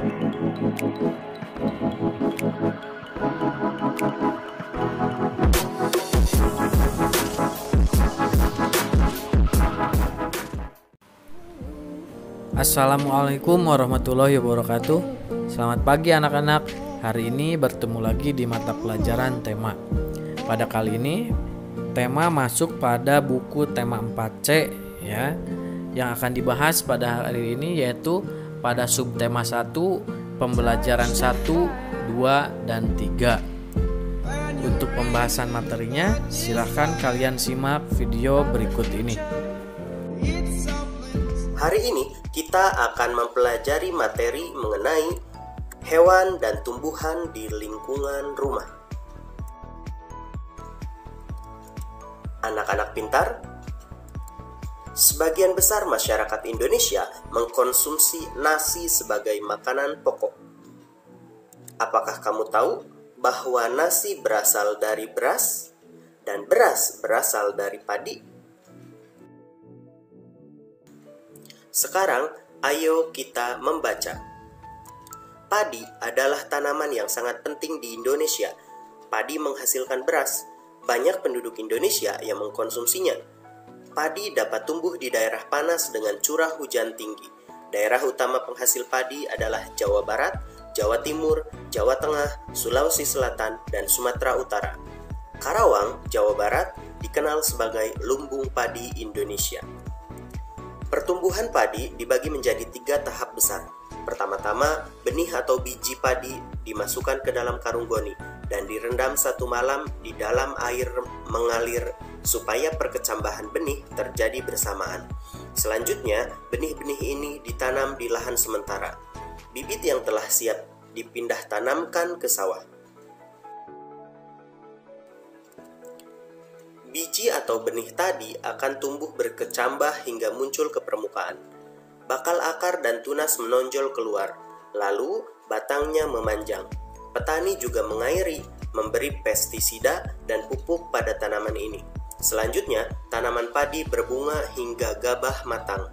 Assalamualaikum warahmatullahi wabarakatuh. Selamat pagi anak-anak. Hari ini bertemu lagi di mata pelajaran tema. Pada kali ini tema masuk pada buku tema 4C ya. Yang akan dibahas pada hari ini yaitu pada subtema 1, pembelajaran 1, 2, dan 3. Untuk pembahasan materinya, silahkan kalian simak video berikut ini. Hari ini kita akan mempelajari materi mengenai hewan dan tumbuhan di lingkungan rumah. Anak-anak pintar, sebagian besar masyarakat Indonesia mengkonsumsi nasi sebagai makanan pokok. Apakah kamu tahu bahwa nasi berasal dari beras dan beras berasal dari padi? Sekarang, ayo kita membaca. Padi adalah tanaman yang sangat penting di Indonesia. Padi menghasilkan beras. Banyak penduduk Indonesia yang mengkonsumsinya. Padi dapat tumbuh di daerah panas dengan curah hujan tinggi. Daerah utama penghasil padi adalah Jawa Barat, Jawa Timur, Jawa Tengah, Sulawesi Selatan, dan Sumatera Utara. Karawang, Jawa Barat, dikenal sebagai lumbung padi Indonesia. Pertumbuhan padi dibagi menjadi 3 tahap besar. Pertama-tama, benih atau biji padi dimasukkan ke dalam karung goni dan direndam 1 malam di dalam air mengalir supaya perkecambahan benih terjadi bersamaan. Selanjutnya, benih-benih ini ditanam di lahan sementara. Bibit yang telah siap dipindah tanamkan ke sawah. Biji atau benih tadi akan tumbuh berkecambah hingga muncul ke permukaan. Bakal akar dan tunas menonjol keluar, lalu batangnya memanjang. Petani juga mengairi, memberi pestisida dan pupuk pada tanaman ini. Selanjutnya, tanaman padi berbunga hingga gabah matang,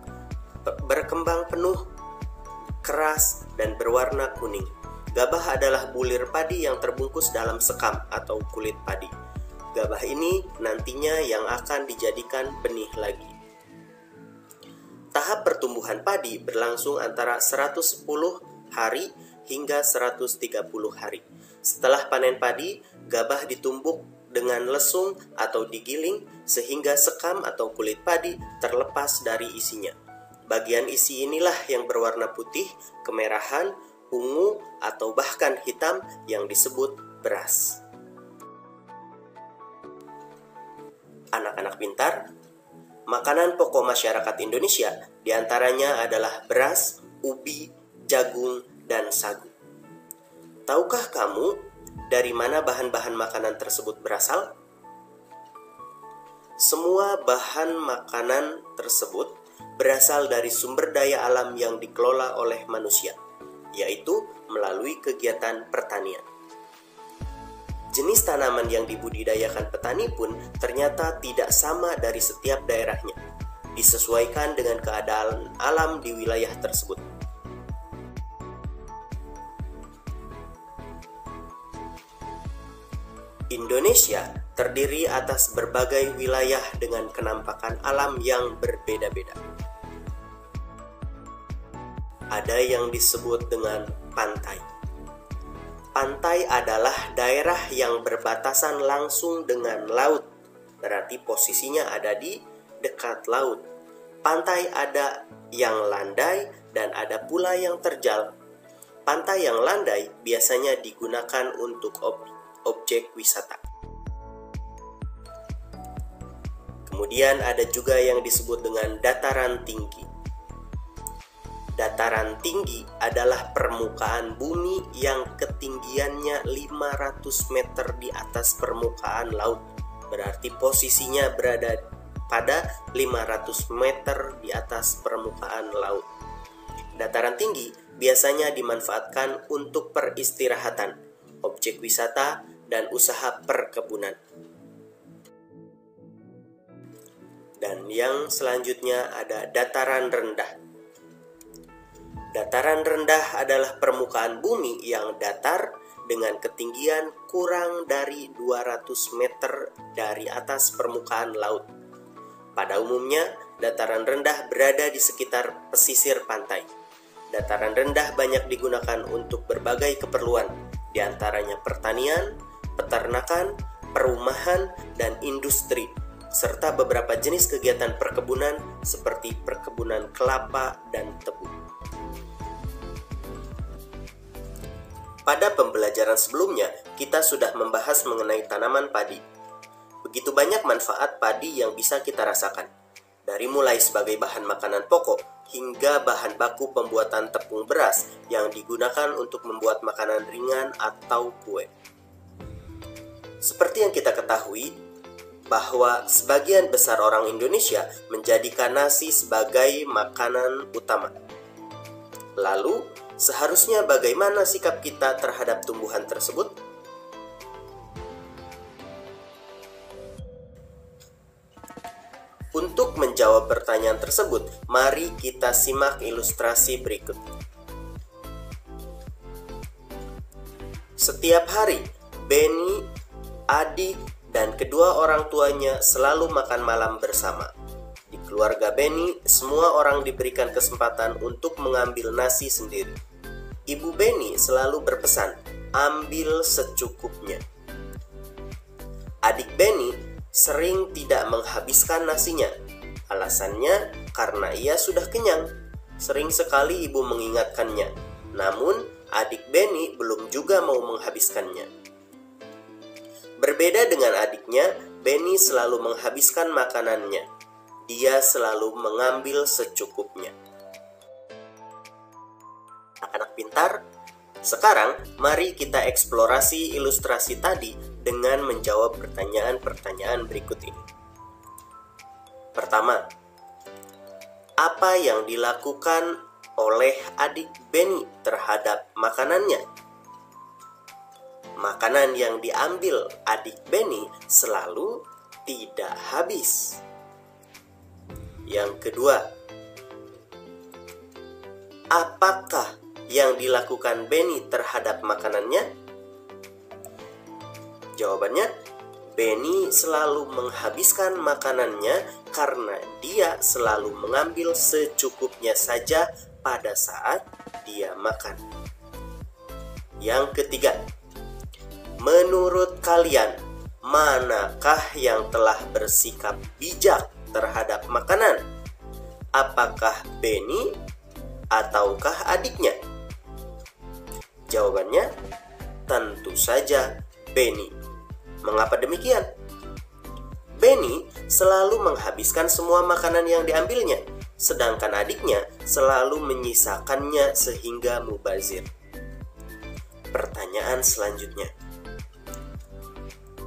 berkembang penuh, keras, dan berwarna kuning. Gabah adalah bulir padi yang terbungkus dalam sekam atau kulit padi. Gabah ini nantinya yang akan dijadikan benih lagi. Tahap pertumbuhan padi berlangsung antara 110 hari hingga 130 hari. Setelah panen padi, gabah ditumbuk dengan lesung atau digiling sehingga sekam atau kulit padi terlepas dari isinya. Bagian isi inilah yang berwarna putih, kemerahan, ungu, atau bahkan hitam yang disebut beras. Anak-anak pintar, makanan pokok masyarakat Indonesia diantaranya adalah beras, ubi, jagung, dan sagu. Tahukah kamu dari mana bahan-bahan makanan tersebut berasal? Semua bahan makanan tersebut berasal dari sumber daya alam yang dikelola oleh manusia, yaitu melalui kegiatan pertanian. Jenis tanaman yang dibudidayakan petani pun ternyata tidak sama dari setiap daerahnya, disesuaikan dengan keadaan alam di wilayah tersebut. Indonesia terdiri atas berbagai wilayah dengan kenampakan alam yang berbeda-beda. Ada yang disebut dengan pantai. Pantai adalah daerah yang berbatasan langsung dengan laut, berarti posisinya ada di dekat laut. Pantai ada yang landai dan ada pula yang terjal. Pantai yang landai biasanya digunakan untuk objek wisata. Kemudian ada juga yang disebut dengan dataran tinggi. Dataran tinggi adalah permukaan bumi yang ketinggiannya 500 meter di atas permukaan laut. Berarti posisinya berada pada 500 meter di atas permukaan laut. Dataran tinggi biasanya dimanfaatkan untuk peristirahatan, objek wisata, dan usaha perkebunan. Dan yang selanjutnya ada dataran rendah. Dataran rendah adalah permukaan bumi yang datar dengan ketinggian kurang dari 200 meter dari atas permukaan laut. Pada umumnya, dataran rendah berada di sekitar pesisir pantai. Dataran rendah banyak digunakan untuk berbagai keperluan, di antaranya pertanian, peternakan, perumahan, dan industri, serta beberapa jenis kegiatan perkebunan seperti perkebunan kelapa dan tebu. Pada pembelajaran sebelumnya, kita sudah membahas mengenai tanaman padi. Begitu banyak manfaat padi yang bisa kita rasakan, dari mulai sebagai bahan makanan pokok hingga bahan baku pembuatan tepung beras yang digunakan untuk membuat makanan ringan atau kue. Seperti yang kita ketahui, bahwa sebagian besar orang Indonesia menjadikan nasi sebagai makanan utama. Lalu, seharusnya bagaimana sikap kita terhadap tumbuhan tersebut? Untuk menjawab pertanyaan tersebut, mari kita simak ilustrasi berikut. Setiap hari, Benny, adik, dan kedua orang tuanya selalu makan malam bersama. Di keluarga Benny, semua orang diberikan kesempatan untuk mengambil nasi sendiri. Ibu Benny selalu berpesan, ambil secukupnya. Adik Benny sering tidak menghabiskan nasinya. Alasannya karena ia sudah kenyang. Sering sekali ibu mengingatkannya. Namun, adik Benny belum juga mau menghabiskannya. Berbeda dengan adiknya, Benny selalu menghabiskan makanannya. Dia selalu mengambil secukupnya. Anak-anak pintar, sekarang mari kita eksplorasi ilustrasi tadi dengan menjawab pertanyaan-pertanyaan berikut ini. Pertama, apa yang dilakukan oleh adik Benny terhadap makanannya? Makanan yang diambil adik Benny selalu tidak habis. Yang kedua, apakah yang dilakukan Benny terhadap makanannya? Jawabannya, Benny selalu menghabiskan makanannya karena dia selalu mengambil secukupnya saja pada saat dia makan. Yang ketiga, menurut kalian, manakah yang telah bersikap bijak terhadap makanan? Apakah Benny ataukah adiknya? Jawabannya, tentu saja Benny. Mengapa demikian? Benny selalu menghabiskan semua makanan yang diambilnya, sedangkan adiknya selalu menyisakannya sehingga mubazir. Pertanyaan selanjutnya,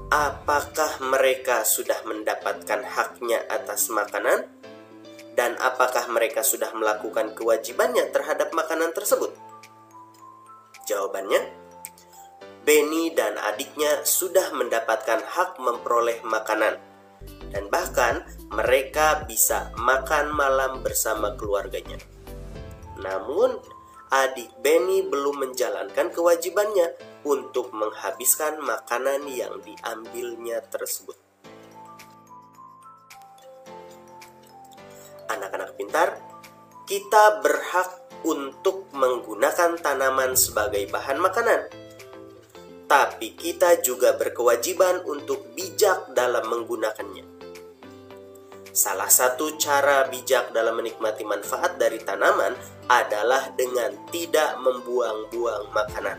apakah mereka sudah mendapatkan haknya atas makanan? Dan apakah mereka sudah melakukan kewajibannya terhadap makanan tersebut? Jawabannya, Benny dan adiknya sudah mendapatkan hak memperoleh makanan. Dan bahkan mereka bisa makan malam bersama keluarganya. Namun, adik Benny belum menjalankan kewajibannya untuk menghabiskan makanan yang diambilnya tersebut. Anak-anak pintar, kita berhak untuk menggunakan tanaman sebagai bahan makanan. Tapi kita juga berkewajiban untuk bijak dalam menggunakannya. Salah satu cara bijak dalam menikmati manfaat dari tanaman adalah dengan tidak membuang-buang makanan.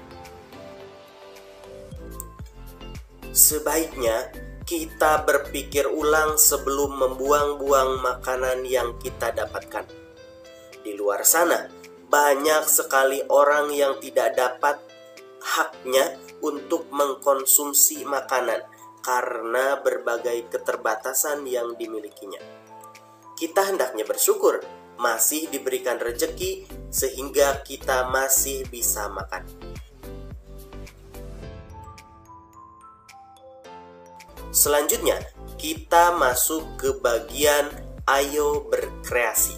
Sebaiknya kita berpikir ulang sebelum membuang-buang makanan yang kita dapatkan. Di luar sana, banyak sekali orang yang tidak dapat haknya untuk mengkonsumsi makanan karena berbagai keterbatasan yang dimilikinya. Kita hendaknya bersyukur masih diberikan rezeki sehingga kita masih bisa makan. Selanjutnya, kita masuk ke bagian ayo berkreasi.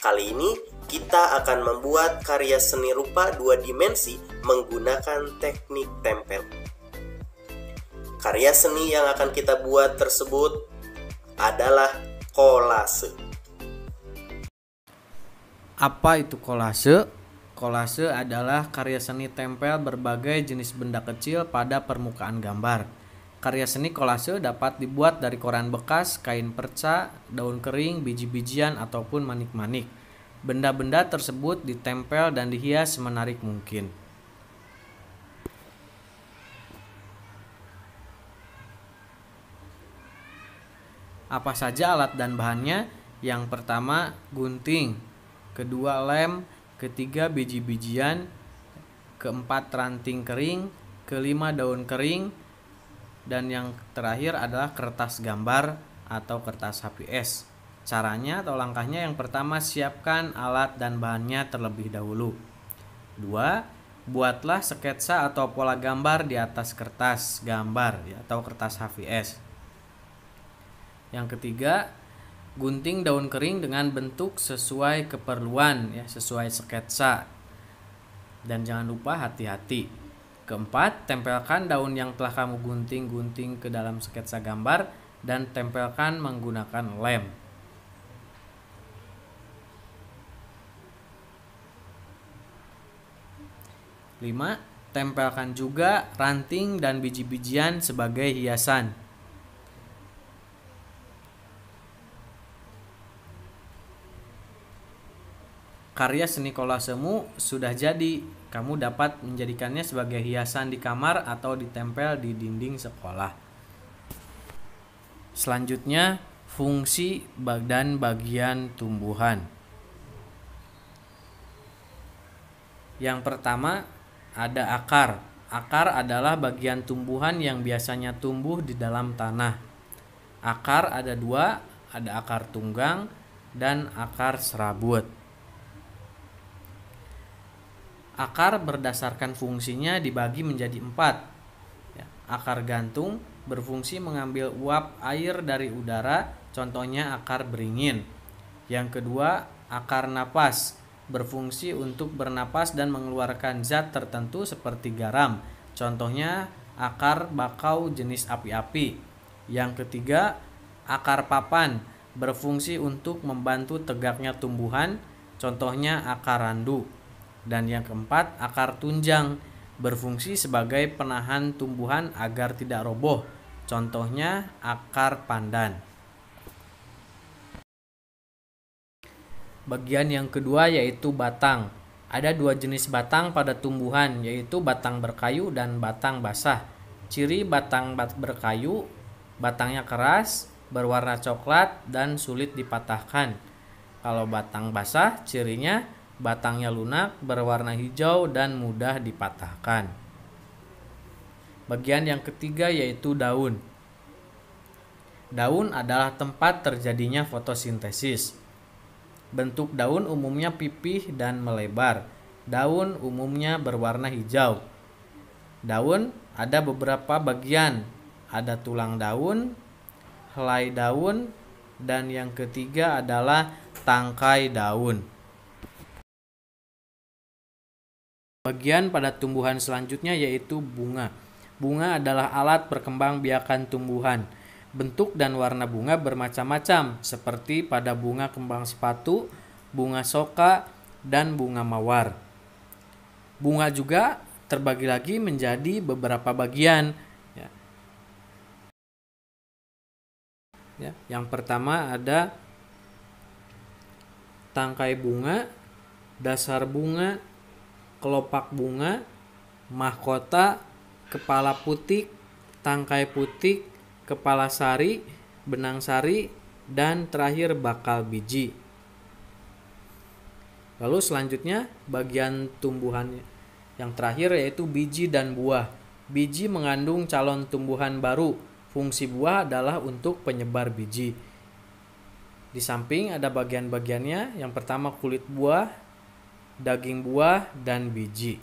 Kali ini kita akan membuat karya seni rupa 2 dimensi menggunakan teknik tempel. Karya seni yang akan kita buat tersebut adalah kolase. Apa itu kolase? Kolase adalah karya seni tempel berbagai jenis benda kecil pada permukaan gambar. Karya seni kolase dapat dibuat dari koran bekas, kain perca, daun kering, biji-bijian, ataupun manik-manik. Benda-benda tersebut ditempel dan dihias semenarik mungkin. Apa saja alat dan bahannya? Yang pertama, gunting. Kedua, lem. Ketiga, biji-bijian. Keempat, ranting kering. Kelima, daun kering. Dan yang terakhir adalah kertas gambar atau kertas HPS. Caranya atau langkahnya, yang pertama, siapkan alat dan bahannya terlebih dahulu. 2. Buatlah sketsa atau pola gambar di atas kertas gambar atau kertas HVS. Yang ketiga, gunting daun kering dengan bentuk sesuai keperluan, sesuai sketsa. Dan jangan lupa hati-hati. Keempat, tempelkan daun yang telah kamu gunting ke dalam sketsa gambar dan tempelkan menggunakan lem. 5. Tempelkan juga ranting dan biji-bijian sebagai hiasan. Karya seni kolasemu sudah jadi. Kamu dapat menjadikannya sebagai hiasan di kamar atau ditempel di dinding sekolah. Selanjutnya, fungsi dan bagian tumbuhan. Yang pertama, ada akar. Akar adalah bagian tumbuhan yang biasanya tumbuh di dalam tanah. Akar ada 2, ada akar tunggang dan akar serabut. Akar berdasarkan fungsinya dibagi menjadi 4. Akar gantung berfungsi mengambil uap air dari udara, contohnya akar beringin. Yang kedua, akar napas berfungsi untuk bernapas dan mengeluarkan zat tertentu seperti garam, contohnya akar bakau jenis api-api. Yang ketiga, akar papan berfungsi untuk membantu tegaknya tumbuhan, contohnya akar randu. Dan yang keempat, akar tunjang berfungsi sebagai penahan tumbuhan agar tidak roboh, contohnya akar pandan. Bagian yang kedua yaitu batang. Ada 2 jenis batang pada tumbuhan, yaitu batang berkayu dan batang basah. Ciri batang berkayu, batangnya keras, berwarna coklat, dan sulit dipatahkan. Kalau batang basah, cirinya batangnya lunak, berwarna hijau, dan mudah dipatahkan. Bagian yang ketiga yaitu daun. Daun adalah tempat terjadinya fotosintesis. Bentuk daun umumnya pipih dan melebar. Daun umumnya berwarna hijau. Daun ada beberapa bagian. Ada tulang daun, helai daun, dan yang ketiga adalah tangkai daun. Bagian pada tumbuhan selanjutnya yaitu bunga. Bunga adalah alat perkembangbiakan tumbuhan. Bentuk dan warna bunga bermacam-macam, seperti pada bunga kembang sepatu, bunga soka, dan bunga mawar. Bunga juga terbagi lagi menjadi beberapa bagian. Yang pertama ada tangkai bunga, dasar bunga, kelopak bunga, mahkota, kepala putik, tangkai putik, kepala sari, benang sari, dan terakhir bakal biji. Lalu selanjutnya bagian tumbuhan yang terakhir yaitu biji dan buah. Biji mengandung calon tumbuhan baru. Fungsi buah adalah untuk penyebar biji. Di samping ada bagian-bagiannya. Yang pertama kulit buah, daging buah, dan biji.